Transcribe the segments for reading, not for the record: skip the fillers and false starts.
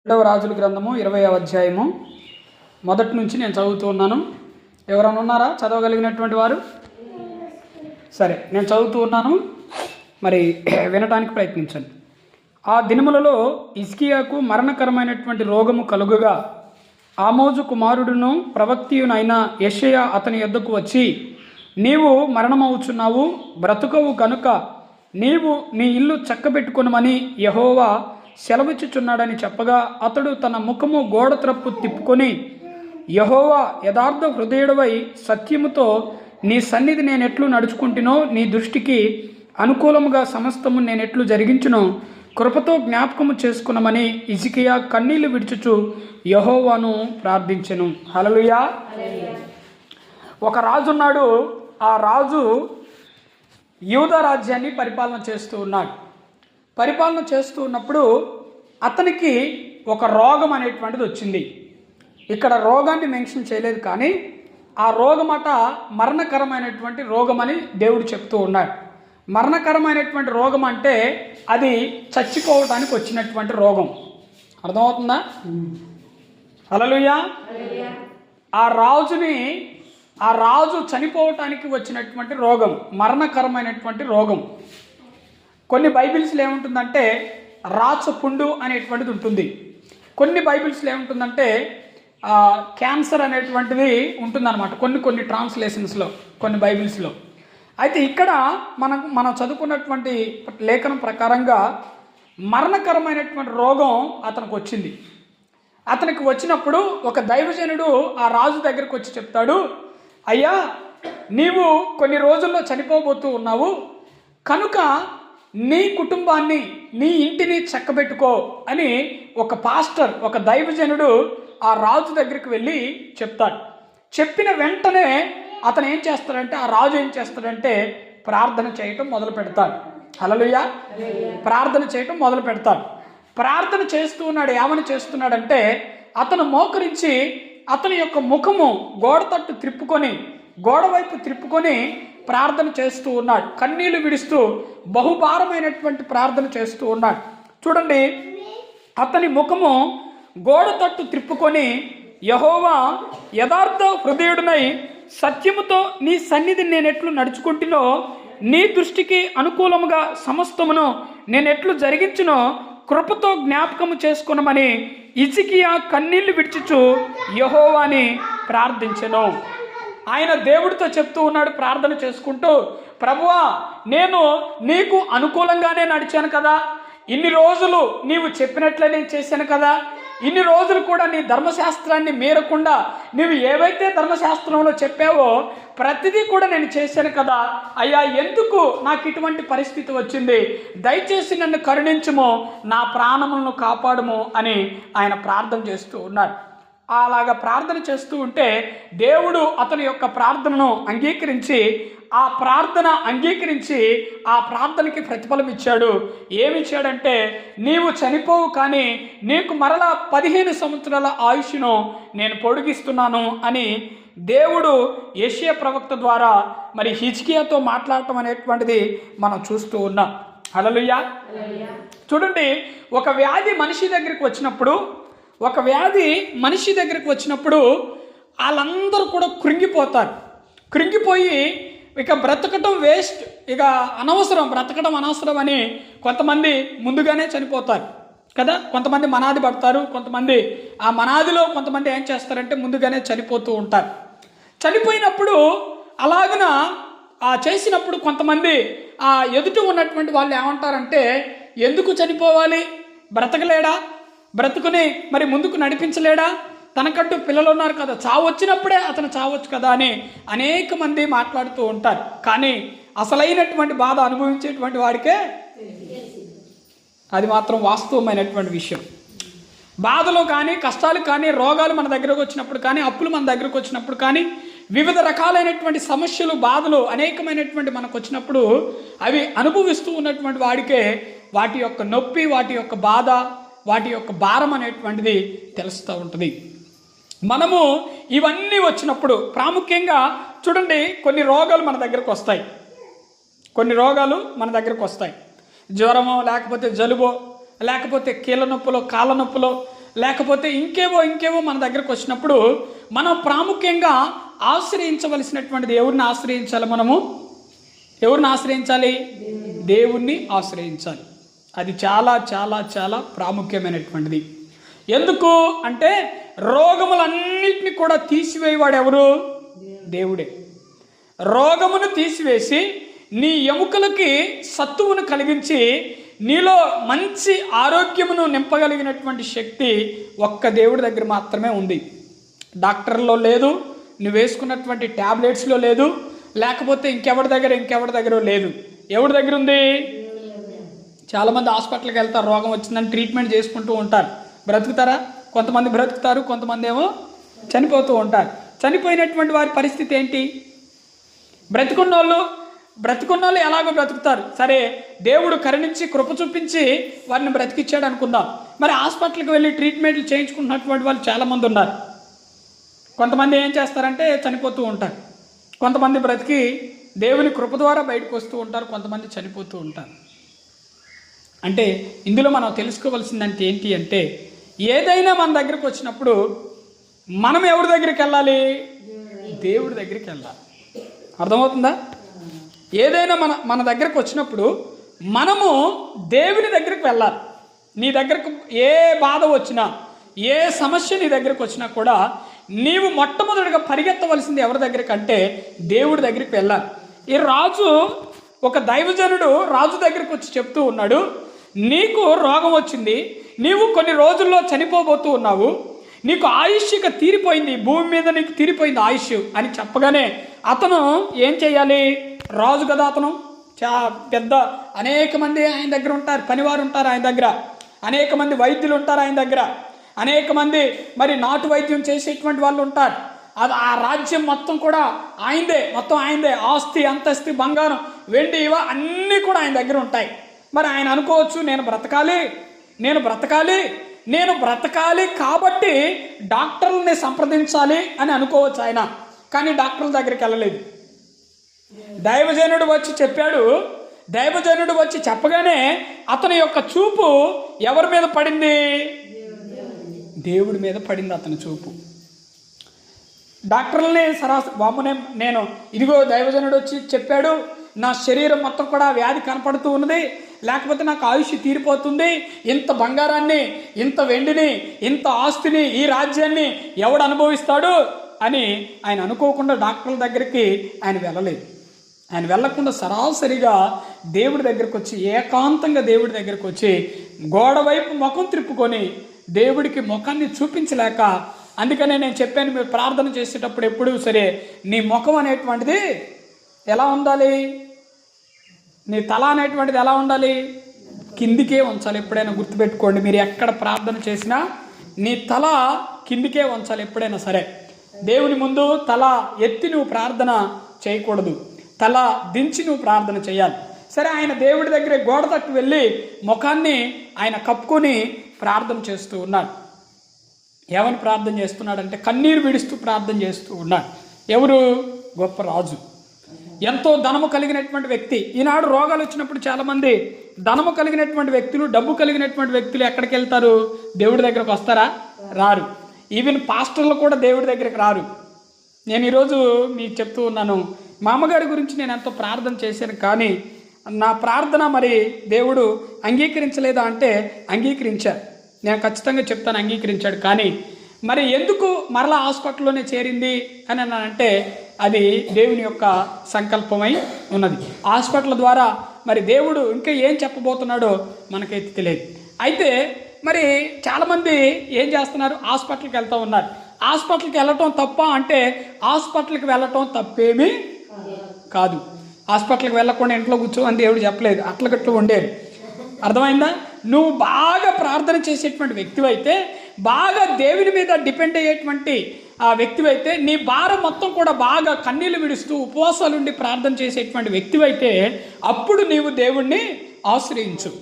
రెండవ రాజుల గ్రంథము 20వ అధ్యాయము మొదటి నుంచి నేను చదువుతూ ఉన్నాను. ఎవరైనా ఉన్నారా చదవగలిగినటువంటి వారు? సరే, నేను చదువుతూ ఉన్నాను, మరి వినటానికి ప్రయత్నించండి. ఆ దినములలో హిజ్కియాకు మరణకరమైనటువంటి రోగము కలుగగా ఆమోజు కుమారుడును ప్రవక్తియునైన యెషయా అతని యొద్దకు వచ్చి, నీవు మరణమవుచున్నావు, బ్రతుకవు కనుక నీవు నీ ఇల్లు చక్కబెట్టుకొనమని యెహోవా సెలవిచ్చుచున్నాడని చెప్పగా, అతడు తన ముఖము గోడ త్రప్పు తిప్పుకొని, యెహోవా యథార్థ హృదయుడవై సత్యముతో నీ సన్నిధి నేనెట్లు నడుచుకుంటునో, నీ దృష్టికి అనుకూలముగా సమస్తము నేనెట్లు జరిగించునో కృపతో జ్ఞాపకము చేసుకునమని హిజ్కియా కన్నీళ్లు విడుచుచు యెహోవాను ప్రార్థించెను. హల్లెలూయా. ఒక రాజు ఉన్నాడు. ఆ రాజు యూదా రాజ్యాన్ని పరిపాలన చేస్తూ ఉన్నాడు. పరిపాలన చేస్తూ ఉన్నప్పుడు అతనికి ఒక రోగం అనేటువంటిది వచ్చింది. ఇక్కడ రోగాన్ని మెన్షన్ చేయలేదు, కానీ ఆ రోగమట మరణకరమైనటువంటి రోగం అని దేవుడు చెప్తూ ఉన్నాడు. మరణకరమైనటువంటి రోగం అంటే అది చచ్చిపోవటానికి వచ్చినటువంటి రోగం. అర్థమవుతుందా? హల్లెలూయా. ఆ రాజు చనిపోవటానికి వచ్చినటువంటి రోగం మరణకరమైనటువంటి రోగం. కొన్ని బైబిల్స్లో ఏముంటుందంటే రాచపుండు అనేటువంటిది ఉంటుంది. కొన్ని బైబిల్స్లో ఏముంటుందంటే క్యాన్సర్ అనేటువంటిది ఉంటుందన్నమాట. కొన్ని ట్రాన్స్లేషన్స్లో, కొన్ని బైబిల్స్లో. అయితే ఇక్కడ మనం చదువుకున్నటువంటి లేఖనం ప్రకారంగా మరణకరమైనటువంటి రోగం అతనికి వచ్చింది. అతనికి వచ్చినప్పుడు ఒక దైవజనుడు ఆ రాజు దగ్గరికి వచ్చి చెప్తాడు, అయ్యా, నీవు కొన్ని రోజుల్లో చనిపోబోతూ ఉన్నావు కనుక నీ కుటుంబాన్ని, నీ ఇంటిని చక్కబెట్టుకో అని ఒక పాస్టర్, ఒక దైవజనుడు ఆ రాజు దగ్గరికి వెళ్ళి చెప్తాడు. చెప్పిన వెంటనే అతను ఏం చేస్తాడంటే, ఆ రాజు ఏం చేస్తాడంటే ప్రార్థన చేయటం మొదలు పెడతాడు. హల్లెలూయా. ప్రార్థన చేయటం మొదలు పెడతాడు. ప్రార్థన చేస్తూ ఉన్నాడు. ఏమని చేస్తున్నాడంటే, అతను మోకరించి అతని యొక్క ముఖము గోడ తట్టు త్రిప్పుకొని, గోడ వైపు త్రిప్పుకొని ప్రార్థన చేస్తూ ఉన్నాడు. కన్నీళ్లు విడుస్తూ బహుభారమైనటువంటి ప్రార్థన చేస్తూ ఉన్నాడు. చూడండి, అతని ముఖము గోడ తట్టు త్రిప్పుకొని, యెహోవా యథార్థ హృదయుడినై సత్యముతో నీ సన్నిధిని నేనెట్లు నడుచుకుంటునో, నీ దృష్టికి అనుకూలముగా సమస్తమును నేనెట్లు జరిగించునో కృపతో జ్ఞాపకము చేసుకునమని హిజ్కియా కన్నీళ్లు విడిచుచు యెహోవాని ప్రార్థించెను. ఆయన దేవుడితో చెప్తూ ఉన్నాడు, ప్రార్థన చేసుకుంటూ, ప్రభువా, నేను నీకు అనుకూలంగానే నడిచాను కదా, ఇన్ని రోజులు నీవు చెప్పినట్లే నేను చేశాను కదా, ఇన్ని రోజులు కూడా నీ ధర్మశాస్త్రాన్ని మీరకుండా నీవు ఏవైతే ధర్మశాస్త్రంలో చెప్పావో ప్రతిదీ కూడా నేను చేశాను కదా, అయ్యా, ఎందుకు నాకు ఇటువంటి పరిస్థితి వచ్చింది, దయచేసి నన్ను కరుణించుము, నా ప్రాణములను కాపాడుము అని ఆయన ప్రార్థన చేస్తూ ఉన్నాడు. అలాగా ప్రార్థన చేస్తూ ఉంటే దేవుడు అతని యొక్క ప్రార్థనను అంగీకరించి ఆ ప్రార్థనకి ప్రతిఫలం ఇచ్చాడు. ఏమిచ్చాడంటే, నీవు చనిపోవు, కానీ నీకు మరలా 15 సంవత్సరాల ఆయుష్ను నేను పొడిగిస్తున్నాను అని దేవుడు యెషయా ప్రవక్త ద్వారా మరి హిజ్కియాతో మాట్లాడటం అనేటువంటిది మనం చూస్తూ ఉన్నాం. హల్లెలూయా. చూడండి, ఒక వ్యాధి మనిషి దగ్గరికి వచ్చినప్పుడు వాళ్ళందరూ కూడా కృంగిపోయి ఇక బ్రతకటం వేస్ట్, ఇక బ్రతకడం అనవసరం అని కొంతమంది ముందుగానే చనిపోతారు కదా. కొంతమంది మనాది పడతారు, కొంతమంది ఆ మనాదిలో కొంతమంది ఏం చేస్తారంటే ముందుగానే చనిపోతూ ఉంటారు. చనిపోయినప్పుడు అలాగన చేసినప్పుడు కొంతమంది ఆ ఎదుట ఉన్నటువంటి వాళ్ళు ఏమంటారంటే, ఎందుకు చనిపోవాలి, బ్రతకలేడా, బ్రతుకుని మరి ముందుకు నడిపించలేడా, తనకంటూ పిల్లలు ఉన్నారు కదా, చావు వచ్చినప్పుడే అతను చావచ్చు కదా అని అనేక మంది మాట్లాడుతూ ఉంటారు. కానీ అసలైనటువంటి బాధ అనుభవించేటువంటి వాడికే అది మాత్రం వాస్తవమైనటువంటి విషయం. బాధలు కానీ, కష్టాలు కానీ, రోగాలు మన దగ్గరకు వచ్చినప్పుడు కానీ, అప్పులు మన దగ్గరకు వచ్చినప్పుడు కానీ, వివిధ రకాలైనటువంటి సమస్యలు, బాధలు అనేకమైనటువంటి మనకు వచ్చినప్పుడు అవి అనుభవిస్తూ ఉన్నటువంటి వాడికే వాటి యొక్క నొప్పి, వాటి యొక్క బాధ, వాటి యొక్క భారం అనేటువంటిది తెలుస్తూ ఉంటుంది. మనము ఇవన్నీ వచ్చినప్పుడు ప్రాముఖ్యంగా చూడండి, కొన్ని రోగాలు మన దగ్గరకు వస్తాయి. జ్వరమో, లేకపోతే జలుబో, లేకపోతే కీళ్ళ నొప్పులో, కాళ్ళ నొప్పులో, లేకపోతే ఇంకేవో మన దగ్గరకు వచ్చినప్పుడు మనం ప్రాముఖ్యంగా ఆశ్రయించవలసినటువంటిది ఎవరిని ఆశ్రయించాలి? మనము ఎవరిని ఆశ్రయించాలి? దేవుణ్ణి ఆశ్రయించాలి. అది చాలా చాలా చాలా ప్రాముఖ్యమైనటువంటిది. ఎందుకు అంటే రోగములన్నిటిని కూడా తీసివేయవాడు ఎవరు? దేవుడే. రోగమును తీసివేసి నీ ఎముకలకి సత్తువును కలిగించి నీలో మంచి ఆరోగ్యమును నింపగలిగినటువంటి శక్తి ఒక్క దేవుడి దగ్గర మాత్రమే ఉంది. డాక్టర్లో లేదు, నువ్వు వేసుకున్నటువంటి ట్యాబ్లెట్స్లో లేదు, లేకపోతే ఇంకెవరి దగ్గర లేదు. ఎవరి దగ్గర ఉంది? చాలామంది హాస్పిటల్కి వెళ్తారు, రోగం వచ్చిందని ట్రీట్మెంట్ చేసుకుంటూ ఉంటారు. బ్రతుకుతారా? కొంతమంది బ్రతుకుతారు, కొంతమంది ఏమో చనిపోతూ ఉంటారు. చనిపోయినటువంటి వారి పరిస్థితి ఏంటి? బ్రతుకున్న వాళ్ళు ఎలాగో బ్రతుకుతారు. సరే, దేవుడు కరుణించి కృప చూపించి వారిని బ్రతికిచ్చాడు అనుకుందాం. మరి హాస్పిటల్కి వెళ్ళి ట్రీట్మెంట్లు చేయించుకున్నటువంటి వాళ్ళు చాలామంది ఉన్నారు. కొంతమంది ఏం చేస్తారంటే చనిపోతూ ఉంటారు, కొంతమంది బ్రతికి దేవుని కృప ద్వారా బయటకు వస్తూ ఉంటారు, కొంతమంది చనిపోతూ ఉంటారు. అంటే ఇందులో మనం తెలుసుకోవాల్సిందంటే ఏంటి అంటే, ఏదైనా మన దగ్గరకు వచ్చినప్పుడు మనం ఎవరి దగ్గరికి వెళ్ళాలి? దేవుడి దగ్గరికి వెళ్ళాలి. అర్థమవుతుందా? ఏదైనా మన దగ్గరకు వచ్చినప్పుడు మనము దేవుని దగ్గరికి వెళ్ళాలి. నీ దగ్గరకు ఏ బాధ వచ్చినా, ఏ సమస్య నీ దగ్గరకు వచ్చినా కూడా నీవు మొట్టమొదటిగా పరిగెత్తవలసింది ఎవరి దగ్గరికి అంటే దేవుడి దగ్గరికి వెళ్ళాలి. ఈ రాజు, ఒక దైవజనుడు రాజు దగ్గరికి వచ్చి చెప్తూ ఉన్నాడు, నీకు రోగం వచ్చింది, నీవు కొన్ని రోజుల్లో చనిపోబోతూ ఉన్నావు, నీకు ఆయుష్ ఇక తీరిపోయింది, భూమి మీద నీకు తీరిపోయింది ఆయుష్ అని చెప్పగానే అతను ఏం చేయాలి? రాజు కదా అతను, పెద్ద అనేక మంది ఆయన దగ్గర ఉంటారు, పనివారు ఉంటారు ఆయన దగ్గర, అనేక మంది వైద్యులు ఉంటారు ఆయన దగ్గర, అనేక మంది మరి నాటు వైద్యం చేసేటువంటి వాళ్ళు ఉంటారు. అది ఆ రాజ్యం మొత్తం కూడా ఆయనదే, మొత్తం ఆయనదే. ఆస్తి, అంతస్తు, బంగారం, వెండి ఇవ అన్నీ కూడా ఆయన దగ్గర ఉంటాయి. మరి ఆయన అనుకోవచ్చు, నేను బ్రతకాలి కాబట్టి డాక్టర్లని సంప్రదించాలి అని అనుకోవచ్చు ఆయన. కానీ డాక్టర్ల దగ్గరికి వెళ్ళలేదు. దైవజనుడు వచ్చి చెప్పాడు. దైవజనుడు వచ్చి చెప్పగానే అతని యొక్క చూపు ఎవరి మీద పడింది? దేవుడి మీద పడింది అతని చూపు. డాక్టర్లని నేను ఇదిగో దైవజనుడు వచ్చి చెప్పాడు, నా శరీరం మొత్తం కూడా వ్యాధి కనపడుతూ ఉన్నది, లేకపోతే నాకు ఆయుష్ తీరిపోతుంది, ఇంత బంగారాన్ని, ఇంత వెండిని, ఇంత ఆస్తిని, ఈ రాజ్యాన్ని ఎవడు అనుభవిస్తాడు అని ఆయన అనుకోకుండా డాక్టర్ల దగ్గరికి ఆయన వెళ్ళలేదు. ఆయన వెళ్ళకుండా సరాసరిగా దేవుడి దగ్గరకు వచ్చి, ఏకాంతంగా దేవుడి దగ్గరకు వచ్చి గోడ వైపు ముఖం త్రిప్పుకొని దేవుడికి ముఖాన్ని చూపించలేక, అందుకనే నేను చెప్పాను, మీరు ప్రార్థన చేసేటప్పుడు ఎప్పుడూ సరే నీ ముఖం అనేటువంటిది ఎలా ఉండాలి? నీ తల అనేటువంటిది ఎలా ఉండాలి? కిందికే ఉంచాలి. ఎప్పుడైనా గుర్తుపెట్టుకోండి, మీరు ఎక్కడ ప్రార్థన చేసినా నీ తల కిందికే ఉంచాలి ఎప్పుడైనా సరే. దేవుని ముందు తల ఎత్తి నువ్వు ప్రార్థన చేయకూడదు, తల దించి నువ్వు ప్రార్థన చేయాలి. సరే, ఆయన దేవుడి దగ్గర గోడ తట్టు వెళ్ళి ముఖాన్ని ఆయన కప్పుకొని ప్రార్థన చేస్తూ ఉన్నాడు. ఏమని ప్రార్థన చేస్తున్నాడంటే కన్నీరు విడుస్తూ ప్రార్థన చేస్తూ ఉన్నాడు. ఎవరు? గొప్ప రాజు, ఎంతో ధనము కలిగినటువంటి వ్యక్తి. ఈనాడు రోగాలు వచ్చినప్పుడు చాలామంది ధనము కలిగినటువంటి వ్యక్తులు, డబ్బు కలిగినటువంటి వ్యక్తులు ఎక్కడికి వెళ్తారు? దేవుడి దగ్గరకు వస్తారా? రారు. ఈవెన్ పాస్టర్లు కూడా దేవుడి దగ్గరికి రారు. నేను ఈరోజు మీకు చెప్తూ ఉన్నాను, మా అమ్మగారి గురించి నేను ఎంతో ప్రార్థన చేశాను, కానీ నా ప్రార్థన మరి దేవుడు అంగీకరించలేదా అంటే అంగీకరించారు. నేను ఖచ్చితంగా చెప్తాను, అంగీకరించాడు. కానీ మరి ఎందుకు మరలా హాస్పిటల్లోనే చేరింది అని అన్నానంటే అది దేవుని యొక్క సంకల్పమై ఉన్నది. హాస్పిటల్ ద్వారా మరి దేవుడు ఇంకా ఏం చెప్పబోతున్నాడో మనకైతే తెలియదు. అయితే మరి చాలామంది ఏం చేస్తున్నారు? హాస్పిటల్కి వెళ్తూ ఉన్నారు. హాస్పిటల్కి వెళ్ళటం తప్ప అంటే హాస్పిటల్కి వెళ్ళటం తప్పేమీ కాదు. హాస్పిటల్కి వెళ్ళకుండా ఇంట్లో కూర్చో అని దేవుడు చెప్పలేదు, అట్లగట్లు ఉండేది. అర్థమైందా? నువ్వు బాగా ప్రార్థన చేసేటువంటి వ్యక్తివైతే, బాగా దేవుని మీద డిపెండ్ అయ్యేటువంటి ఆ వ్యక్తివైతే, నీ భారం మొత్తం కూడా బాగా కన్నీళ్లు విడుస్తూ ఉపవాసాలుండి ప్రార్థన చేసేటువంటి వ్యక్తివైతే అప్పుడు నీవు దేవుణ్ణి ఆశ్రయించు.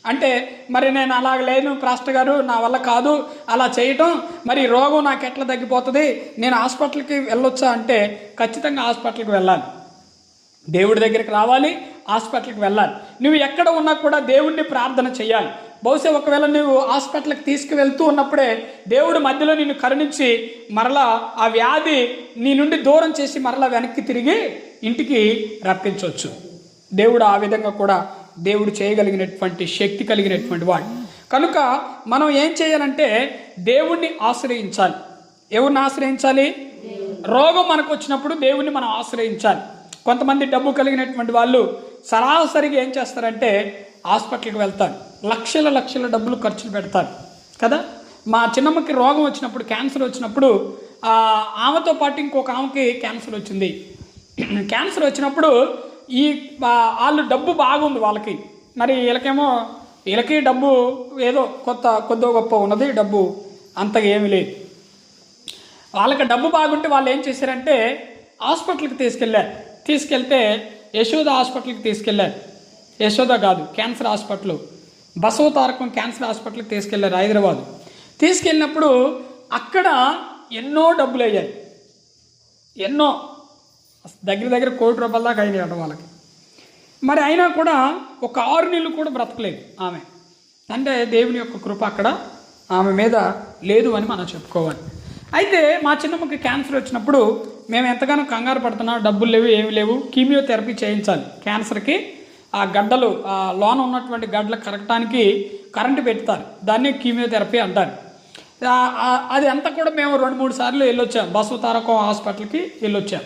అంటే మరి నేను అలాగ లేను పాస్టర్ గారు, నా వల్ల కాదు అలా చేయటం, మరి రోగం నాకు ఎట్లా తగ్గిపోతుంది, నేను హాస్పిటల్కి వెళ్ళొచ్చా అంటే ఖచ్చితంగా హాస్పిటల్కి వెళ్ళాలి, దేవుడి దగ్గరికి రావాలి, హాస్పిటల్కి వెళ్ళాలి. నువ్వు ఎక్కడ ఉన్నా కూడా దేవుణ్ణి ప్రార్థన చేయాలి. బహుశా ఒకవేళ నువ్వు హాస్పిటల్కి తీసుకువెళ్తూ ఉన్నప్పుడే దేవుడు మధ్యలో నిన్ను కరుణించి మరలా ఆ వ్యాధి నీ నుండి దూరం చేసి మరలా వెనక్కి తిరిగి ఇంటికి రప్పించవచ్చు. దేవుడు ఆ విధంగా కూడా దేవుడు చేయగలిగినటువంటి శక్తి కలిగినటువంటి వాడు. కనుక మనం ఏం చేయాలంటే దేవుణ్ణి ఆశ్రయించాలి. ఎవరిని ఆశ్రయించాలి? రోగం మనకు వచ్చినప్పుడు దేవుణ్ణి మనం ఆశ్రయించాలి. కొంతమంది డబ్బు కలిగినటువంటి వాళ్ళు సరాసరిగా ఏం చేస్తారంటే హాస్పిటల్కి వెళ్తారు, లక్షల లక్షల డబ్బులు ఖర్చులు పెడతారు కదా. మా చిన్నమ్మకి రోగం వచ్చినప్పుడు, క్యాన్సర్ వచ్చినప్పుడు, ఆమెతో పాటు ఇంకొక ఆమెకి క్యాన్సర్ వచ్చింది. క్యాన్సర్ వచ్చినప్పుడు వాళ్ళు డబ్బు బాగుంది వాళ్ళకి, మరి వీళ్ళకి డబ్బు ఏదో కొద్దో గొప్ప ఉన్నది, డబ్బు అంతగా ఏమీ లేదు. వాళ్ళకి డబ్బు బాగుంటే వాళ్ళు ఏం చేశారంటే హాస్పిటల్కి తీసుకెళ్తే యశోద హాస్పిటల్కి తీసుకెళ్ళారు. యశోద కాదు, క్యాన్సర్ హాస్పిటల్, బసవతారకం క్యాన్సర్ హాస్పిటల్కి తీసుకెళ్లారు హైదరాబాద్. తీసుకెళ్ళినప్పుడు అక్కడ ఎన్నో డబ్బులు అయ్యాయి, ఎన్నో దగ్గర దగ్గర ₹1 కోటి దాకా అయినాయి వాళ్ళకి. మరి అయినా కూడా ఒక 6 నెలలు కూడా బ్రతకలేదు ఆమె. అంటే దేవుని యొక్క కృప అక్కడ ఆమె మీద లేదు అని మనం చెప్పుకోవాలి. అయితే మా చిన్నమ్మకి క్యాన్సర్ వచ్చినప్పుడు మేము ఎంతగానో కంగారు పడుతున్నాం, డబ్బులు లేవు, ఏమి లేవు, కీమియోథెరపీ చేయించాలి. క్యాన్సర్కి ఆ గడ్డలు, ఆ లోన ఉన్నటువంటి గడ్డలు కరగటానికి కరెంటు పెడతారు, దాన్ని కీమియోథెరపీ అంటారు. అది అంతా కూడా మేము 2-3 సార్లు వెళ్ళొచ్చాం, బసవతారకం హాస్పిటల్కి వెళ్ళొచ్చాం.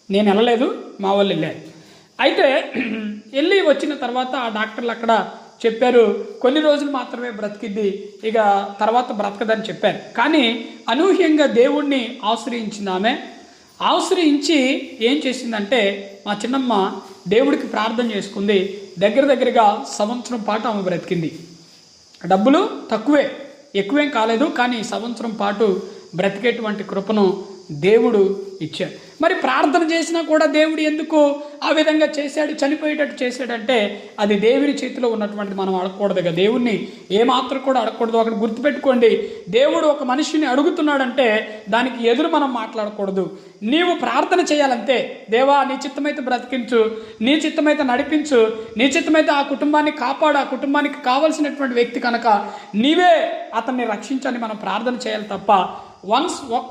నేను వెళ్ళలేదు, మా వాళ్ళు వెళ్ళారు. అయితే వెళ్ళి వచ్చిన తర్వాత ఆ డాక్టర్లు అక్కడ చెప్పారు, కొన్ని రోజులు మాత్రమే బ్రతికిద్ది, ఇక తర్వాత బ్రతకదని చెప్పారు. కానీ అనూహ్యంగా దేవుణ్ణి ఆశ్రయించింది ఆమె. ఆశ్రయించి ఏం చేసిందంటే మా చిన్నమ్మ దేవుడికి ప్రార్థన చేసుకుంది. దగ్గరగా 1 సంవత్సరం పాటు ఆమె బ్రతికింది. డబ్బులు తక్కువే, ఎక్కువేం కాలేదు, కానీ 1 సంవత్సరం పాటు బ్రతికేటువంటి కృపను దేవుడు ఇచ్చాడు. మరి ప్రార్థన చేసినా కూడా దేవుడు ఎందుకు ఆ విధంగా చేశాడు, చనిపోయేటట్టు చేశాడంటే అది దేవుని చేతిలో ఉన్నటువంటి మనం అడగకూడదుగా. దేవుణ్ణి ఏమాత్రం కూడా అడగకూడదు. అక్కడ గుర్తుపెట్టుకోండి, దేవుడు ఒక మనిషిని అడుగుతున్నాడంటే దానికి ఎదురు మనం మాట్లాడకూడదు. నీవు ప్రార్థన చేయాలంతే. దేవా, నీ చిత్తమైతే బ్రతికించు, నీ చిత్తమైతే నడిపించు, నీ చిత్తమైతే ఆ కుటుంబాన్ని కాపాడు, ఆ కుటుంబానికి కావలసినటువంటి వ్యక్తి కనుక నీవే అతన్ని రక్షించని మనం ప్రార్థన చేయాలి తప్ప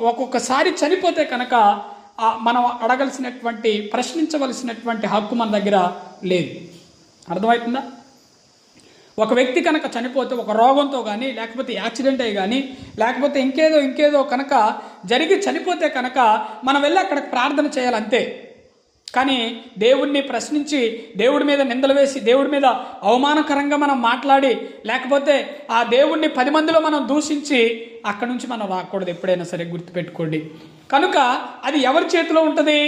ఒక్కొక్కసారి చనిపోతే కనుక మనం అడగాల్సినటువంటి, ప్రశ్నించవలసినటువంటి హక్కు మన దగ్గర లేదు. అర్థమవుతుందా? ఒక వ్యక్తి కనుక చనిపోతే ఒక రోగంతో కానీ, లేకపోతే యాక్సిడెంట్ అయ్యి కానీ, లేకపోతే ఇంకేదో కనుక జరిగి చనిపోతే కనుక మనం వెళ్ళి అక్కడికి ప్రార్థన చేయాలంతే. కానీ దేవుణ్ణి ప్రశ్నించి, దేవుడి మీద నిందలు వేసి, దేవుడి మీద అవమానకరంగా మనం మాట్లాడి, లేకపోతే ఆ దేవుణ్ణి 10 మందిలో మనం దూషించి అక్కడి నుంచి మనం రాకూడదు. ఎప్పుడైనా సరే గుర్తుపెట్టుకోండి. కనుక అది ఎవరి చేతిలో ఉంటుంది?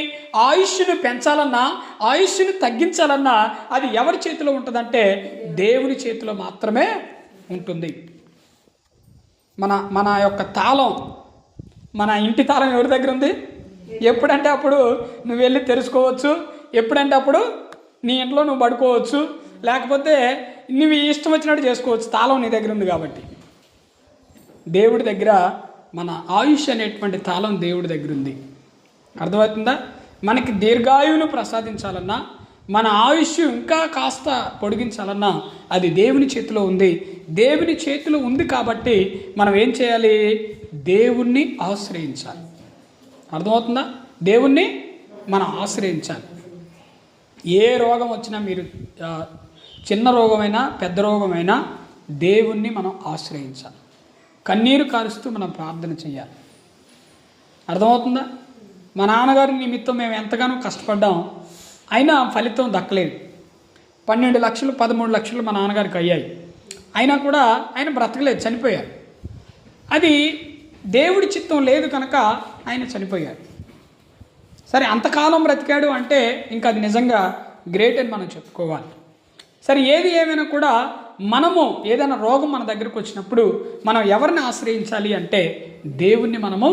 ఆయుష్ను పెంచాలన్నా, ఆయుష్ను తగ్గించాలన్నా అది ఎవరి చేతిలో ఉంటుందంటే దేవుని చేతిలో మాత్రమే ఉంటుంది. మన యొక్క తాళం, మన ఇంటి తాళం ఎవరి దగ్గర ఉంది? ఎప్పుడంటే అప్పుడు నువ్వు వెళ్ళి తెరుచుకోవచ్చు, ఎప్పుడంటే అప్పుడు నీ ఇంట్లో నువ్వు పడుకోవచ్చు, లేకపోతే నువ్వు ఇష్టం వచ్చినట్టు చేసుకోవచ్చు. తాళం నీ దగ్గర ఉంది కాబట్టి. దేవుడి దగ్గర మన ఆయుష్ అనేటువంటి తాళం దేవుడి దగ్గర ఉంది. అర్థమవుతుందా? మనకి దీర్ఘాయువును ప్రసాదించాలన్నా, మన ఆయుష్ ఇంకా కాస్త పొడిగించాలన్నా అది దేవుని చేతిలో ఉంది. దేవుని చేతిలో ఉంది కాబట్టి మనం ఏం చేయాలి? దేవుణ్ణి ఆశ్రయించాలి. అర్థమవుతుందా? దేవుణ్ణి మనం ఆశ్రయించాలి. ఏ రోగం వచ్చినా, మీరు చిన్న రోగమైనా పెద్ద రోగమైనా దేవుణ్ణి మనం ఆశ్రయించాలి. కన్నీరు కారుస్తూ మనం ప్రార్థన చేయాలి. అర్థమవుతుందా? మా నాన్నగారి నిమిత్తం మేము ఎంతగానో కష్టపడ్డాం, అయినా ఫలితం దక్కలేదు. 12 లక్షలు 13 లక్షలు మా నాన్నగారికి అయ్యాయి, అయినా కూడా ఆయన బ్రతకలేదు, చనిపోయారు. అది దేవుడి చిత్తం లేదు కనుక ఆయన చనిపోయాడు. సరే, అంతకాలం బ్రతికాడు అంటే ఇంకా అది నిజంగా గ్రేట్ అని మనం చెప్పుకోవాలి. సరే, ఏది ఏమైనా కూడా మనము ఏదైనా రోగం మన దగ్గరకు వచ్చినప్పుడు మనం ఎవరిని ఆశ్రయించాలి అంటే దేవుణ్ణి మనము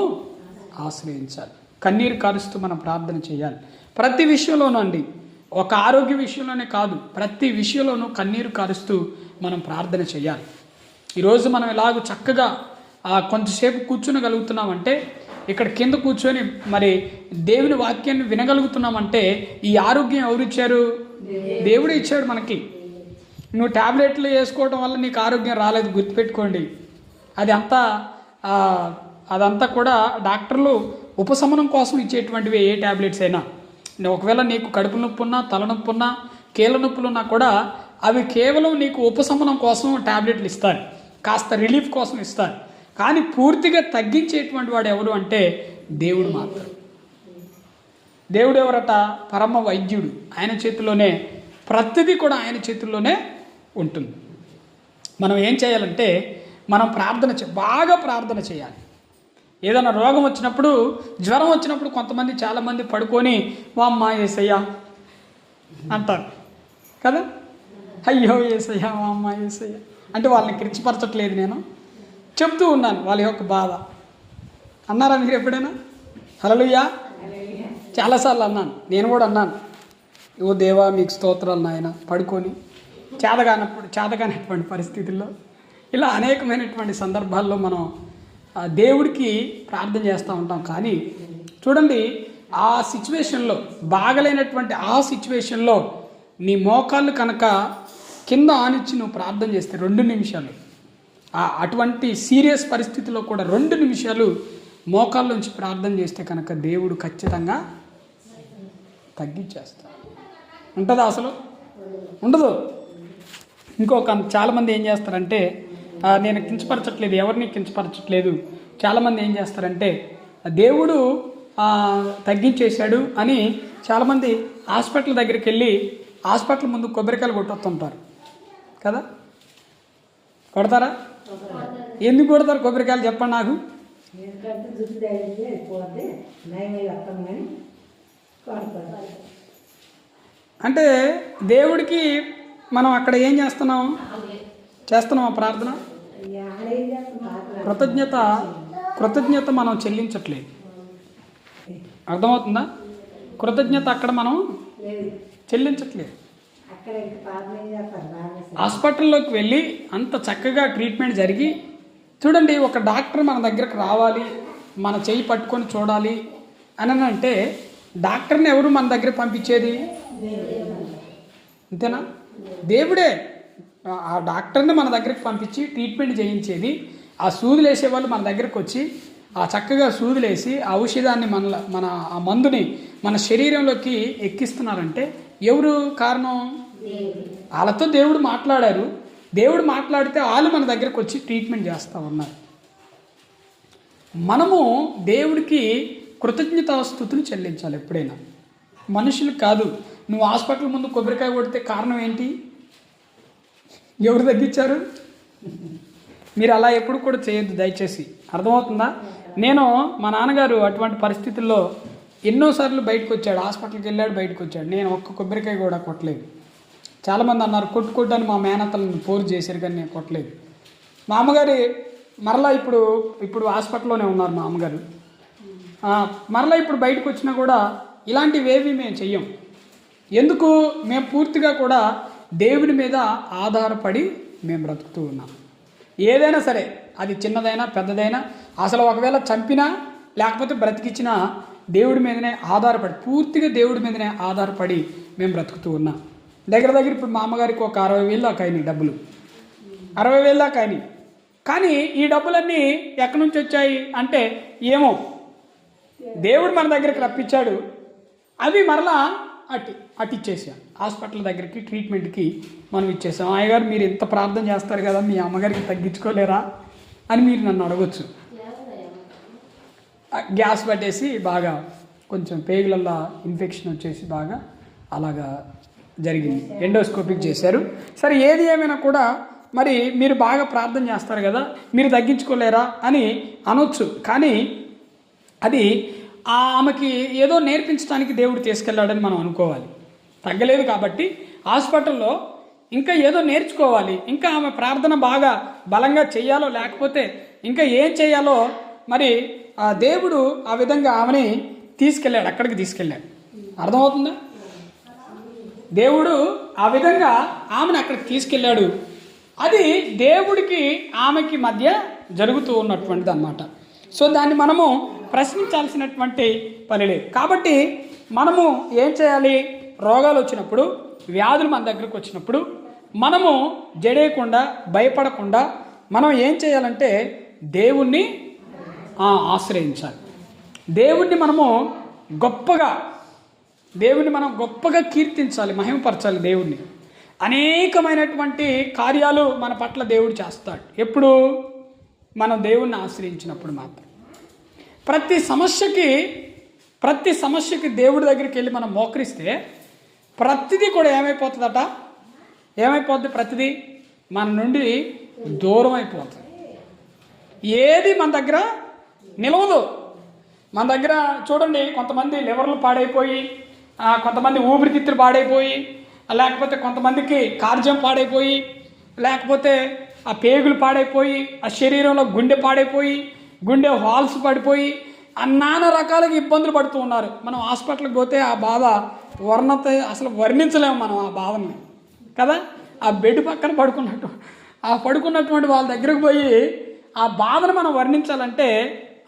ఆశ్రయించాలి. కన్నీరు కారుస్తూ మనం ప్రార్థన చేయాలి. ప్రతి విషయంలోనూ అండి, ఒక ఆరోగ్య విషయంలోనే కాదు, ప్రతి విషయంలోనూ కన్నీరు కారుస్తూ మనం ప్రార్థన చేయాలి. ఈరోజు మనం ఇలాగ చక్కగా కొంతసేపు కూర్చునగలుగుతున్నామంటే, ఇక్కడ కింద కూర్చొని మరి దేవుని వాక్యాన్ని వినగలుగుతున్నామంటే ఈ ఆరోగ్యం ఎవరు ఇచ్చారు? దేవుడే ఇచ్చాడు మనకి. నువ్వు ట్యాబ్లెట్లు వేసుకోవడం వల్ల నీకు ఆరోగ్యం రాలేదు, గుర్తుపెట్టుకోండి. అదంతా కూడా డాక్టర్లు ఉపశమనం కోసం ఇచ్చేటువంటివి ఏ ట్యాబ్లెట్స్ అయినా. ఒకవేళ నీకు కడుపు నొప్పి ఉన్నా, తలనొప్పి ఉన్నా, కీళ్ళ నొప్పులు ఉన్నా కూడా అవి కేవలం నీకు ఉపశమనం కోసం ట్యాబ్లెట్లు ఇస్తారు, కాస్త రిలీఫ్ కోసం ఇస్తారు. కానీ పూర్తిగా తగ్గించేటువంటి వాడు ఎవరు అంటే దేవుడు మాత్రం. దేవుడు ఎవరట? పరమ వైద్యుడు. ఆయన చేతిలోనే ప్రతిదీ కూడా ఆయన చేతుల్లోనే ఉంటుంది. మనం ఏం చేయాలంటే మనం బాగా ప్రార్థన చేయాలి. ఏదైనా రోగం వచ్చినప్పుడు, జ్వరం వచ్చినప్పుడు కొంతమంది చాలామంది పడుకొని వామ్మా యేసయ్యా అంటారు కదా, అయ్యో యేసయ్యా, వామ్మా యేసయ్యా అంటే వాళ్ళని కిర్చిపరచట్లేదు, నేను చెప్తూ ఉన్నాను వాళ్ళ యొక్క బాధ. అన్నారా మీరు ఎప్పుడైనా? హల్లెలూయా. చాలాసార్లు అన్నాను, నేను కూడా అన్నాను, ఓ దేవా మీకు స్తోత్రాలు నాయన, పడుకొని చేతగానటువంటి పరిస్థితుల్లో ఇలా అనేకమైనటువంటి సందర్భాల్లో మనం దేవుడికి ప్రార్థన చేస్తూ ఉంటాం. కానీ చూడండి, ఆ సిచ్యువేషన్లో, బాగలేనటువంటి ఆ సిచ్యువేషన్లో నీ మోకాళ్ళు కనుక కింద ఆనిచ్చి నువ్వు ప్రార్థన చేస్తే 2 నిమిషాలు, అటువంటి సీరియస్ పరిస్థితిలో కూడా 2 నిమిషాలు మోకాళ్ళ నుంచి ప్రార్థన చేస్తే కనుక దేవుడు ఖచ్చితంగా తగ్గించేస్తాడు. ఉంటుందా? అసలు ఉండదు. చాలామంది ఏం చేస్తారంటే, నేను కించపరచట్లేదు, ఎవరిని కించపరచట్లేదు, చాలామంది ఏం చేస్తారంటే దేవుడు తగ్గించేశాడు అని చాలామంది హాస్పిటల్ దగ్గరికి వెళ్ళి హాస్పిటల్ ముందు కొబ్బరికాయలు కొట్టొస్తుంటారు కదా. కొడతారా? ఎందుకు కొడతారు కొబ్బరికాయలు చెప్పండి నాకు. అంటే దేవుడికి మనం అక్కడ ఏం చేస్తున్నాం ప్రార్థన, కృతజ్ఞత మనం చెల్లించట్లేదు. అర్థమవుతుందా? కృతజ్ఞత అక్కడ మనం చెల్లించట్లేదు. హాస్పిటల్లోకి వెళ్ళి అంత చక్కగా ట్రీట్మెంట్ జరిగి, చూడండి, ఒక డాక్టర్ మన దగ్గరకు రావాలి, మన చెయ్యి పట్టుకొని చూడాలి అని అంటే డాక్టర్ని ఎవరు మన దగ్గర పంపించేది? అంతేనా? దేవుడే ఆ డాక్టర్ని మన దగ్గరికి పంపించి ట్రీట్మెంట్ చేయించేది. ఆ సూదులు వేసేవాళ్ళు మన దగ్గరకు వచ్చి ఆ చక్కగా సూదులు వేసి ఆ ఔషధాన్ని మన ఆ మందుని మన శరీరంలోకి ఎక్కిస్తున్నారంటే ఎవరు కారణం? వాళ్ళతో దేవుడు మాట్లాడారు. దేవుడు మాట్లాడితే వాళ్ళు మన దగ్గరకు వచ్చి ట్రీట్మెంట్ చేస్తూ ఉన్నారు. మనము దేవుడికి కృతజ్ఞతాస్తుతులు చెల్లించాలి ఎప్పుడైనా, మనుషులు కాదు. నువ్వు హాస్పిటల్ ముందు కొబ్బరికాయ కొడితే కారణం ఏంటి? ఎవరు తగ్గించారు? మీరు అలా ఎప్పుడు కూడా చేయొద్దు దయచేసి. అర్థమవుతుందా? మా నాన్నగారు అటువంటి పరిస్థితుల్లో ఎన్నోసార్లు బయటకు వచ్చాడు, హాస్పిటల్కి వెళ్ళాడు, బయటకు వచ్చాడు. నేను ఒక్క కొబ్బరికాయ కూడా కొట్టలేదు. చాలామంది అన్నారు కొట్టుకోవడానికి మా మేనత్తలను ఫోర్స్ చేశారు, కానీ నేను కొట్టలేదు. మా అమ్మగారి మరలా ఇప్పుడు హాస్పిటల్లోనే ఉన్నారు మా అమ్మగారు. మరలా ఇప్పుడు బయటకు వచ్చినా కూడా ఇలాంటివేవి మేము చెయ్యం. ఎందుకు? మేము పూర్తిగా కూడా దేవుడి మీద ఆధారపడి మేము బ్రతుకుతూ ఉన్నాం. ఏదైనా సరే, అది చిన్నదైనా పెద్దదైనా, అసలు ఒకవేళ చంపినా లేకపోతే బ్రతికిచ్చినా దేవుడి మీదనే ఆధారపడి, పూర్తిగా దేవుడి మీదనే ఆధారపడి మేము బ్రతుకుతూ ఉన్నాం. దగ్గర ఇప్పుడు మా అమ్మగారికి ఒక 60,000 దాకా అయినాయి, డబ్బులు 60,000 దాకా అయినాయి. కానీ ఈ డబ్బులన్నీ ఎక్కడి నుంచి వచ్చాయి అంటే ఏమో దేవుడు మన దగ్గరికి రప్పించాడు. అవి మరలా అటు ఇచ్చేసాం, హాస్పిటల్ దగ్గరికి ట్రీట్మెంట్కి మనం ఇచ్చేసాం. అయ్యగారు మీరు ఇంత ప్రార్థన చేస్తారు కదా, మీ అమ్మగారికి తగ్గించుకోలేరా అని మీరు నన్ను అడగొచ్చు. గ్యాస్ పట్టేసి బాగా కొంచెం పేగులల్లో ఇన్ఫెక్షన్ వచ్చేసి బాగా అలాగా జరిగింది, ఎండోస్కోపిక్ చేశారు. సరే, ఏది ఏమైనా కూడా మరి మీరు బాగా ప్రార్థన చేస్తారు కదా, మీరు తగ్గించుకోలేరా అని అనొచ్చు. కానీ అది ఆమెకి ఏదో నేర్పించడానికి దేవుడు తీసుకెళ్ళాడని మనం అనుకోవాలి. తగ్గలేదు కాబట్టి హాస్పిటల్లో ఇంకా ఏదో నేర్చుకోవాలి, ఇంకా ఆమె ప్రార్థన బాగా బలంగా చేయాలో లేకపోతే ఇంకా ఏం చేయాలో మరి ఆ దేవుడు ఆ విధంగా ఆమెని తీసుకెళ్ళాడు, అక్కడికి తీసుకెళ్ళాడు. అర్థమవుతుందా? దేవుడు ఆ విధంగా ఆమెను అక్కడికి తీసుకెళ్ళాడు. అది దేవుడికి ఆమెకి మధ్య జరుగుతూ ఉన్నటువంటిది అన్నమాట. సో దాన్ని మనము ప్రశ్నించాల్సినటువంటి పని లేదు. కాబట్టి మనము ఏం చేయాలి? రోగాలు వచ్చినప్పుడు, వ్యాధులు మన దగ్గరకు వచ్చినప్పుడు మనము జడేయకుండా భయపడకుండా మనం ఏం చేయాలంటే దేవుణ్ణి ఆశ్రయించాలి. దేవుణ్ణి మనం గొప్పగా కీర్తించాలి, మహిమపరచాలి దేవుణ్ణి. అనేకమైనటువంటి కార్యాలు మన పట్ల దేవుడు చేస్తాడు. ఎప్పుడు? మనం దేవుణ్ణి ఆశ్రయించినప్పుడు మాత్రం. ప్రతి సమస్యకి దేవుడి దగ్గరికి వెళ్ళి మనం మోకరిస్తే ప్రతిదీ కూడా ఏమైపోద్ది? ప్రతిదీ మన నుండి దూరం అయిపోతుంది. ఏది మన దగ్గర నిలవదు. మన దగ్గర చూడండి, కొంతమంది లివర్లు పాడైపోయి, కొంతమంది ఊపిరితిత్తులు పాడైపోయి, లేకపోతే కొంతమందికి కార్జం పాడైపోయి, లేకపోతే ఆ పేగులు పాడైపోయి, ఆ శరీరంలో గుండె పాడైపోయి, గుండె హాల్స్ పడిపోయి, నానా రకాలుగా ఇబ్బందులు పడుతూ ఉన్నారు. మనం హాస్పిటల్కి పోతే ఆ బాధ అసలు వర్ణించలేము మనం ఆ బాధని కదా. ఆ బెడ్ పక్కన పడుకున్నటువంటి వాళ్ళ దగ్గరకు పోయి ఆ బాధను మనం వర్ణించాలంటే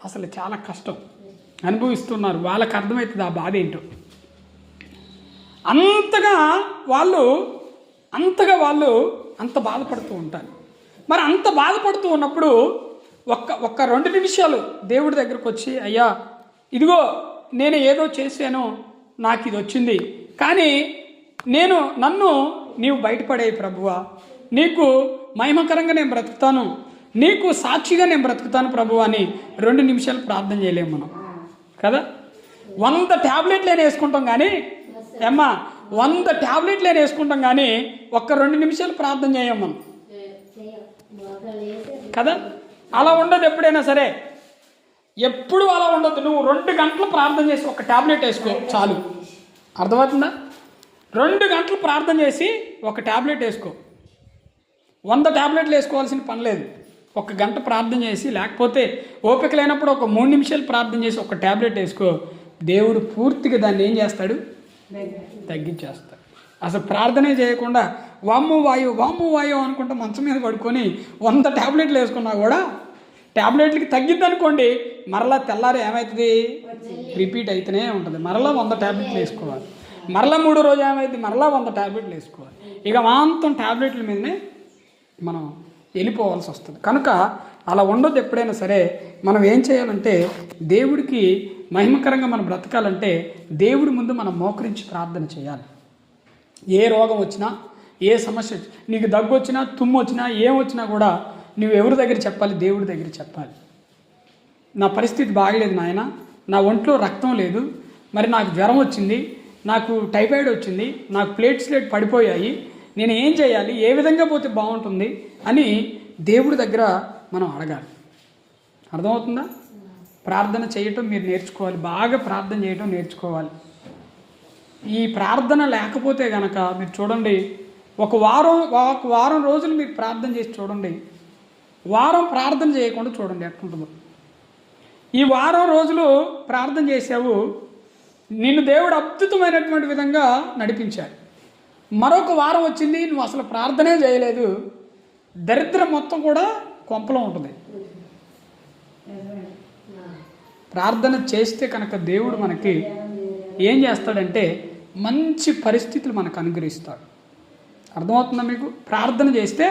అసలు చాలా కష్టం. అనుభవిస్తున్నారు, వాళ్ళకి అర్థమవుతుంది ఆ బాధ ఏంటో. అంతగా వాళ్ళు అంత బాధపడుతూ ఉంటారు. మరి అంత బాధపడుతూ ఉన్నప్పుడు ఒక్క 2 నిమిషాలు దేవుడి దగ్గరకు వచ్చి, అయ్యా ఇదిగో నేను ఏదో చేశాను, నాకు ఇది వచ్చింది, కానీ నన్ను నీవు బయటపడే ప్రభువా, నీకు మహిమకరంగా నేను బ్రతుకుతాను, నీకు సాక్షిగా నేను బ్రతుకుతాను ప్రభువా అని 2 నిమిషాలు ప్రార్థన చేయలేము మనం కదా. 100 ట్యాబ్లెట్లు వేసుకుంటాం కానీ 100 ట్యాబ్లెట్లు వేసుకుంటాం కానీ ఒక్క 2 నిమిషాలు ప్రార్థన చేయం మనం కదా. అలా ఉండదు ఎప్పుడైనా సరే, ఎప్పుడు అలా ఉండదు. నువ్వు 2 గంటలు ప్రార్థన చేసి ఒక ట్యాబ్లెట్ వేసుకో చాలు. అర్థమవుతుందా? 2 గంటలు ప్రార్థన చేసి ఒక ట్యాబ్లెట్ వేసుకో. 100 ట్యాబ్లెట్లు వేసుకోవాల్సిన పని లేదు. 1 గంట ప్రార్థన చేసి, లేకపోతే ఓపిక లేనప్పుడు ఒక 3 నిమిషాలు ప్రార్థన చేసి ఒక ట్యాబ్లెట్ వేసుకో. దేవుడు పూర్తిగా దాన్ని ఏం చేస్తాడు? తగ్గించేస్తాడు. అసలు ప్రార్థనే చేయకుండా వామ్ము వాయు అనుకుంటా మంచం మీద పడుకొని 100 ట్యాబ్లెట్లు వేసుకున్నా కూడా ట్యాబ్లెట్లకి తగ్గిద్ది అనుకోండి, మరలా తెల్లారి ఏమవుతుంది? రిపీట్ అయితేనే ఉంటుంది. మరలా 100 ట్యాబ్లెట్లు వేసుకోవాలి. మరలా 3వ రోజు ఏమైంది? మరలా 100 ట్యాబ్లెట్లు వేసుకోవాలి. ఇక మాంతం ట్యాబ్లెట్ల మీదనే మనం వెళ్ళిపోవాల్సి వస్తుంది. కనుక అలా ఉండదు. ఎప్పుడైనా సరే మనం ఏం చేయాలంటే, దేవుడికి మహిమకరంగా మనం బ్రతకాలంటే దేవుడి ముందు మనం మోకరించి ప్రార్థన చేయాలి. ఏ రోగం వచ్చినా, ఏ సమస్య నీకు దగ్గు వచ్చినా, తుమ్ము వచ్చినా, ఏమొచ్చినా కూడా నువ్వు ఎవరి దగ్గర చెప్పాలి? దేవుడి దగ్గర చెప్పాలి. నా పరిస్థితి బాగలేదు నాయన, నా ఒంట్లో రక్తం లేదు, మరి నాకు జ్వరం వచ్చింది, నాకు టైఫాయిడ్ వచ్చింది, నాకు ప్లేట్స్ పడిపోయాయి, నేను ఏం చేయాలి, ఏ విధంగా పోతే బాగుంటుంది అని దేవుడి దగ్గర మనం అడగాలి. అర్థమవుతుందా? ప్రార్థన చేయటం మీరు నేర్చుకోవాలి. బాగా ప్రార్థన చేయటం నేర్చుకోవాలి. ఈ ప్రార్థన లేకపోతే కనుక మీరు చూడండి, ఒక వారం రోజులు మీరు ప్రార్థన చేసి చూడండి, వారం ప్రార్థన చేయకుండా చూడండి ఎట్లుంటుందో. ఈ వారం రోజులు ప్రార్థన చేసావు, నిన్ను దేవుడు అద్భుతమైనటువంటి విధంగా నడిపించాడు. మరొక వారం వచ్చింది, నువ్వు అసలు ప్రార్థనే చేయలేదు, దరిద్రం మొత్తం కూడా కొంపలో ఉంటుంది. ప్రార్థన చేస్తే కనుక దేవుడు మనకి ఏం చేస్తాడంటే మంచి పరిస్థితులు మనకు అనుగ్రహిస్తాడు. అర్థమవుతుందా మీకు? ప్రార్థన చేస్తే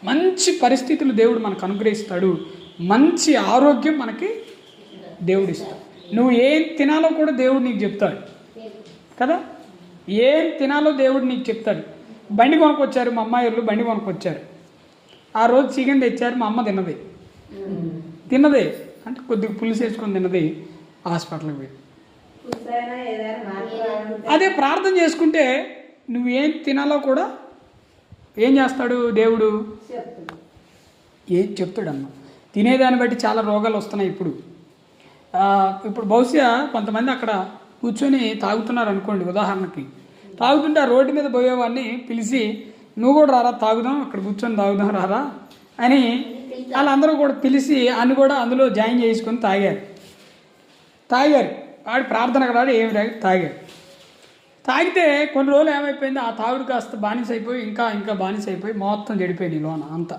మంచి పరిస్థితులు దేవుడు మనకు అనుగ్రహిస్తాడు. మంచి ఆరోగ్యం మనకి దేవుడు ఇస్తాడు. నువ్వు ఏం తినాలో కూడా దేవుడు నీకు చెప్తాడు కదా. ఏం తినాలో దేవుడు నీకు చెప్తాడు. బండి కొనుక్కొచ్చారు మా అమ్మాయిలు, బండి కొనుక్కొచ్చారు. ఆ రోజు చికెన్ తెచ్చారు, మా అమ్మ తిన్నదే అంటే కొద్దిగా పులుసు వేసుకొని తిన్నది, హాస్పిటల్కి పోయి. అదే ప్రార్థన చేసుకుంటే నువ్వు ఏం తినాలో కూడా ఏం చేస్తాడు దేవుడు? ఏం చెప్తాడమ్మా. తినేదాన్ని బట్టి చాలా రోగాలు వస్తున్నాయి. ఇప్పుడు బహుశా కొంతమంది అక్కడ కూర్చొని తాగుతున్నారు అనుకోండి, ఉదాహరణకి తాగుతుంటే ఆ రోడ్డు మీద పోయేవాడిని పిలిచి, నువ్వు కూడా రారా తాగుదాం, అక్కడ కూర్చొని తాగుదాం రారా అని వాళ్ళందరూ కూడా పిలిచి అన్ని కూడా అందులో జాయిన్ చేసుకొని తాగారు. వాడి ప్రార్థనకు రాడు, ఏమి రాడు, తాగితే కొన్ని రోజులు ఏమైపోయింది, ఆ తాగుడు కాస్త బానిస అయిపోయి ఇంకా బానిస అయిపోయి మొత్తం చెడిపోయింది. లోన అంతా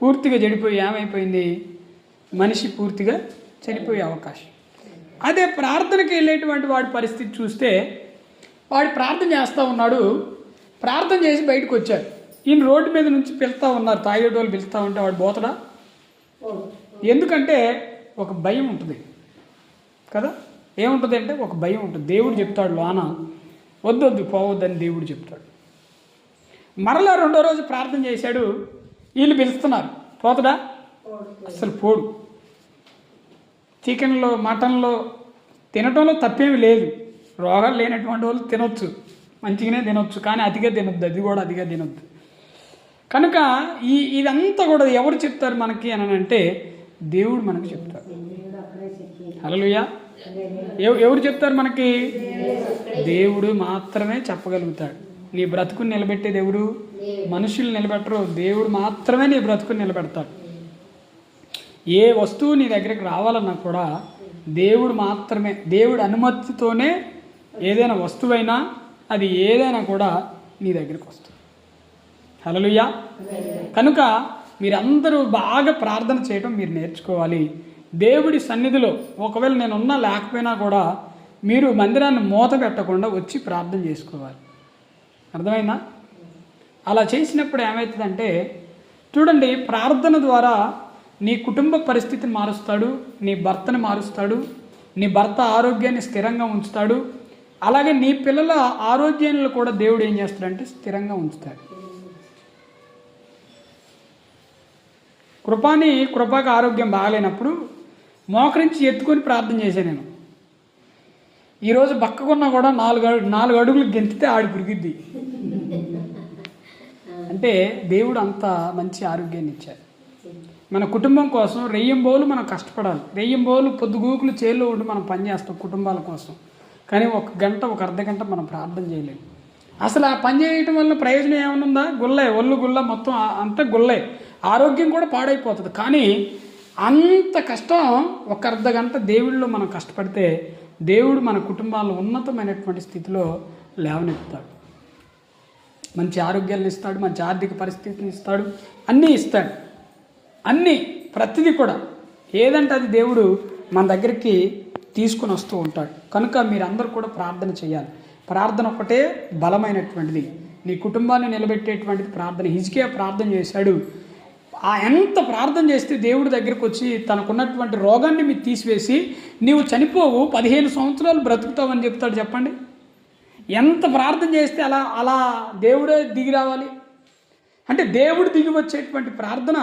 పూర్తిగా చెడిపోయి ఏమైపోయింది, మనిషి పూర్తిగా చనిపోయే అవకాశం. అదే ప్రార్థనకి వెళ్ళేటువంటి వాడి పరిస్థితి చూస్తే, వాడు ప్రార్థన చేస్తూ ఉన్నాడు, ప్రార్థన చేసి బయటకు వచ్చాడు. ఈయన రోడ్డు మీద నుంచి పిలుస్తూ ఉన్నారు, తాగేటోళ్ళు పిలుస్తూ ఉంటే వాడు పోతడా? ఎందుకంటే ఒక భయం ఉంటుంది కదా. ఏముంటుంది అంటే ఒక భయం ఉంటుంది. దేవుడు చెప్తాడు లోన, వద్దొద్దు పోవద్దని దేవుడు చెప్తాడు. మరలా రెండో రోజు ప్రార్థన చేశాడు, వీళ్ళు పిలుస్తున్నారు, పోతడా? అసలు పోడు. చికెన్లో మటన్లో తినటంలో తప్పేమి లేదు, రోగాలు లేనటువంటి వాళ్ళు తినొచ్చు, మంచిగానే తినొచ్చు, కానీ అతిగా తినొద్దు, అది కూడా అతిగా తినొద్దు. కనుక ఇదంతా కూడా ఎవరు చెప్తారు మనకి అని అంటే దేవుడు మనకు చెప్తారు. హల్లెలూయా. ఎవరు చెప్తారు మనకి? దేవుడు మాత్రమే చెప్పగలుగుతాడు. నీ బ్రతుకుని నిలబెట్టేది ఎవరు? మనుషులు నిలబెట్టరు, దేవుడు మాత్రమే నీ బ్రతుకుని నిలబెడతాడు. ఏ వస్తువు నీ దగ్గరికి రావాలన్నా కూడా దేవుడు మాత్రమే, దేవుడి అనుమతితోనే ఏదైనా వస్తువైనా అది ఏదైనా కూడా నీ దగ్గరికి వస్తుంది. హల్లెలూయా. కనుక మీరందరూ బాగా ప్రార్థన చేయడం మీరు నేర్చుకోవాలి. దేవుడి సన్నిధిలో ఒకవేళ నేను ఉన్నా లేకపోయినా కూడా మీరు మందిరాన్ని మూత పెట్టకుండా వచ్చి ప్రార్థన చేసుకోవాలి. అర్థమైందా? అలా చేసినప్పుడు ఏమవుతుందంటే చూడండి, ప్రార్థన ద్వారా నీ కుటుంబ పరిస్థితిని మారుస్తాడు, నీ భర్తని మారుస్తాడు, నీ భర్త ఆరోగ్యాన్ని స్థిరంగా ఉంచుతాడు. అలాగే నీ పిల్లల ఆరోగ్యాన్ని కూడా దేవుడు ఏం చేస్తాడంటే స్థిరంగా ఉంచుతాడు. కృపాకి ఆరోగ్యం బాగాలేనప్పుడు మోకరించి ఎత్తుకొని ప్రార్థన చేశాను నేను. ఈరోజు బక్కకున్నా కూడా 4 అడుగులు గెంతితే ఆడి పురిగిద్ది. అంటే దేవుడు అంత మంచి ఆరోగ్యాన్ని ఇచ్చాడు. మన కుటుంబం కోసం రెయ్యంబోలు మనం కష్టపడాలి. రెయ్యంబోలు పొద్దుగూకులు చేల్లో ఉండి మనం పనిచేస్తాం కుటుంబాల కోసం. కానీ 1 గంట 1 అర్ధ గంట మనం ప్రార్థన చేయలేము. అసలు ఆ పని చేయటం వల్ల ప్రయోజనం ఏమన్నా? గుల్లే, ఒళ్ళు గుల్ల, మొత్తం అంతా గుల్లే, ఆరోగ్యం కూడా పాడైపోతుంది. కానీ అంత కష్టం 1 అర్ధ గంట దేవుడిలో మనం కష్టపడితే దేవుడు మన కుటుంబాల్లో ఉన్నతమైనటువంటి స్థితిలో లేవనెత్తాడు. మంచి ఆరోగ్యాలను ఇస్తాడు, మంచి ఆర్థిక పరిస్థితిని ఇస్తాడు, అన్నీ ఇస్తాడు. అన్నీ ప్రతిదీ కూడా ఏదంటే అది దేవుడు మన దగ్గరికి తీసుకుని వస్తూ ఉంటాడు. కనుక మీరందరూ కూడా ప్రార్థన చేయాలి. ప్రార్థన ఒకటే బలమైనటువంటిది, నీ కుటుంబాన్ని నిలబెట్టేటువంటిది ప్రార్థన. హిజ్కియా ప్రార్థన చేశాడు. ఎంత ప్రార్థన చేస్తే దేవుడి దగ్గరికి వచ్చి తనకున్నటువంటి రోగాన్ని మీరు తీసివేసి నీవు చనిపోవు, 15 సంవత్సరాలు బ్రతుకుతావని చెప్తాడు. చెప్పండి, ఎంత ప్రార్థన చేస్తే అలా దేవుడే దిగి రావాలి అంటే దేవుడు దిగి వచ్చేటువంటి ప్రార్థన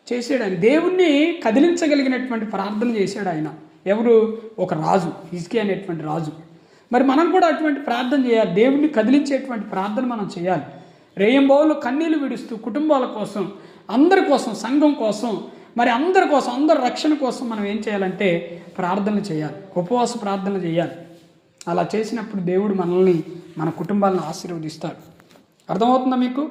చేసాడు ఆయన. దేవుణ్ణి కదిలించగలిగినటువంటి ప్రార్థన చేశాడు ఆయన. ఎవరు? ఒక రాజు, హిజ్కియా అనేటువంటి రాజు. మరి మనం కూడా అటువంటి ప్రార్థన చేయాలి, దేవుణ్ణి కదిలించేటువంటి ప్రార్థన మనం చేయాలి. రేయింబోలు కన్నీళ్లు విడుస్తూ కుటుంబాల కోసం, అందరి కోసం, సంఘం కోసం, మరి అందరి కోసం, అందరి రక్షణ కోసం మనం ఏం చేయాలంటే ప్రార్థనలు చేయాలి, ఉపవాస ప్రార్థనలు చేయాలి. అలా చేసినప్పుడు దేవుడు మనల్ని, మన కుటుంబాలను ఆశీర్వదిస్తాడు. అర్థమవుతుందా మీకు?